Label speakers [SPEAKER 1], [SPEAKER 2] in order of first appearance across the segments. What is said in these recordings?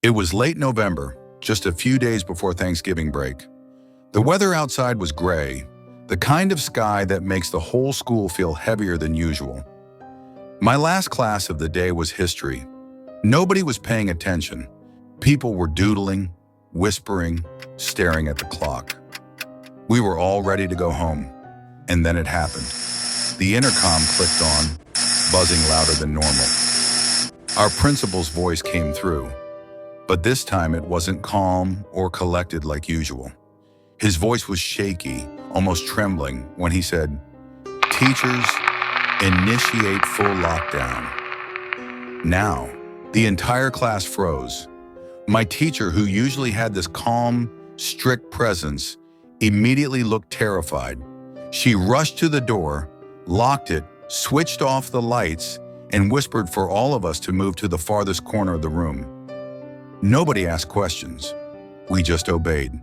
[SPEAKER 1] It was late November, just a few days before Thanksgiving break. The weather outside was gray, the kind of sky that makes the whole school feel heavier than usual. My last class of the day was history. Nobody was paying attention. People were doodling, whispering, staring at the clock. We were all ready to go home, and then it happened. The intercom clicked on, buzzing louder than normal. Our principal's voice came through, but this time it wasn't calm or collected like usual. His voice was shaky, almost trembling, when he said, "Teachers, initiate full lockdown." Now, the entire class froze. My teacher, who usually had this calm, strict presence, immediately looked terrified. She rushed to the door, locked it, switched off the lights, and whispered for all of us to move to the farthest corner of the room. Nobody asked questions. We just obeyed.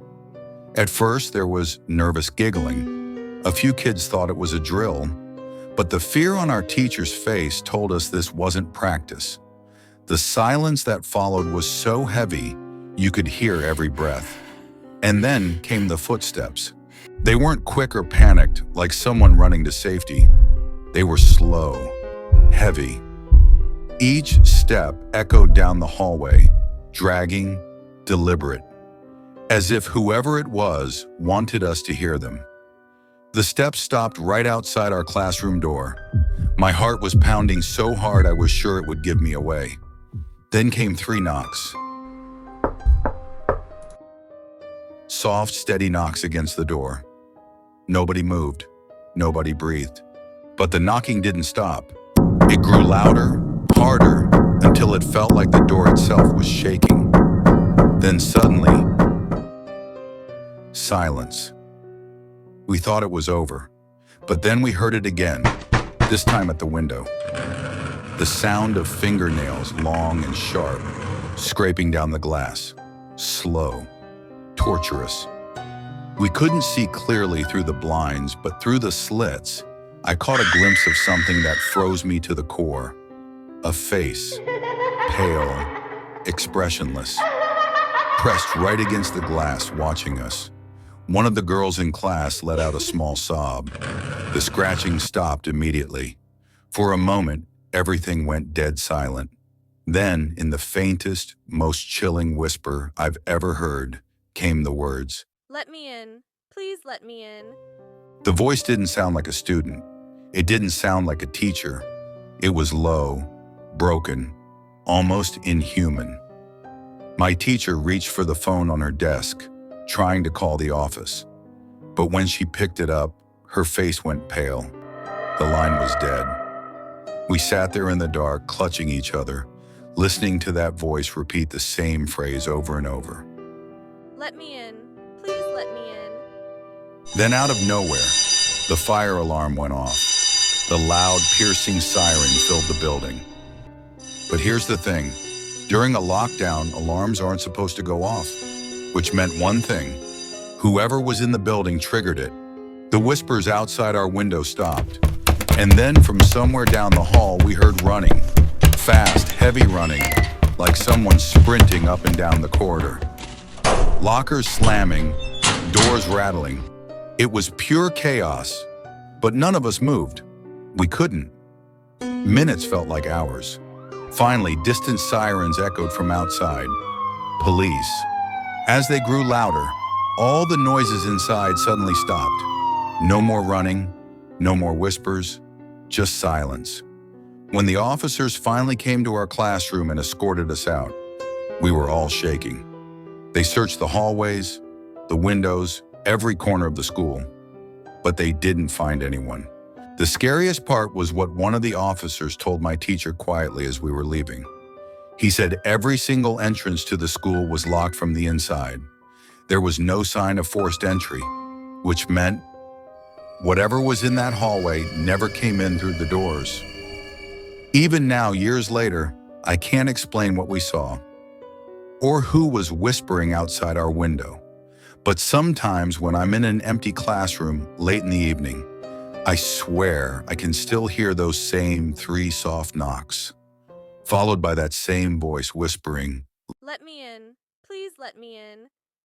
[SPEAKER 1] At first, there was nervous giggling. A few kids thought it was a drill, but the fear on our teacher's face told us this wasn't practice. The silence that followed was so heavy, you could hear every breath. And then came the footsteps. They weren't quick or panicked, like someone running to safety. They were slow, heavy. Each step echoed down the hallway, dragging, deliberate, as if whoever it was wanted us to hear them. The steps stopped right outside our classroom door. My heart was pounding so hard I was sure it would give me away. Then came 3 knocks. Soft, steady knocks against the door. Nobody moved. Nobody breathed. But the knocking didn't stop. It grew louder, harder, until it felt like the door itself was shaking. Then suddenly, silence. We thought it was over, but then we heard it again, this time at the window. The sound of fingernails, long and sharp, scraping down the glass. Slow, torturous. We couldn't see clearly through the blinds, but through the slits, I caught a glimpse of something that froze me to the core. A face, pale, expressionless, pressed right against the glass, watching us. One of the girls in class let out a small sob. The scratching stopped immediately. For a moment, everything went dead silent. Then, in the faintest, most chilling whisper I've ever heard, came the words,
[SPEAKER 2] "Let me in. Please let me in."
[SPEAKER 1] The voice didn't sound like a student. It didn't sound like a teacher. It was low, broken, almost inhuman. My teacher reached for the phone on her desk, trying to call the office. But when she picked it up, her face went pale. The line was dead. We sat there in the dark, clutching each other, listening to that voice repeat the same phrase over and over.
[SPEAKER 2] "Let me in. Please let me in."
[SPEAKER 1] Then out of nowhere, the fire alarm went off. The loud, piercing siren filled the building. But here's the thing. During a lockdown, alarms aren't supposed to go off, which meant one thing. Whoever was in the building triggered it. The whispers outside our window stopped. And then from somewhere down the hall, we heard running. Fast, heavy running, like someone sprinting up and down the corridor. Lockers slamming, doors rattling. It was pure chaos, but none of us moved. We couldn't. Minutes felt like hours. Finally, distant sirens echoed from outside. Police. As they grew louder, all the noises inside suddenly stopped. No more running, no more whispers, just silence. When the officers finally came to our classroom and escorted us out, we were all shaking. They searched the hallways, the windows, every corner of the school, but they didn't find anyone. The scariest part was what one of the officers told my teacher quietly as we were leaving. He said every single entrance to the school was locked from the inside. There was no sign of forced entry, which meant whatever was in that hallway never came in through the doors. Even now, years later, I can't explain what we saw or who was whispering outside our window. But sometimes when I'm in an empty classroom late in the evening, I swear I can still hear those same 3 soft knocks, followed by that same voice whispering,
[SPEAKER 2] Let me in. Please let me in.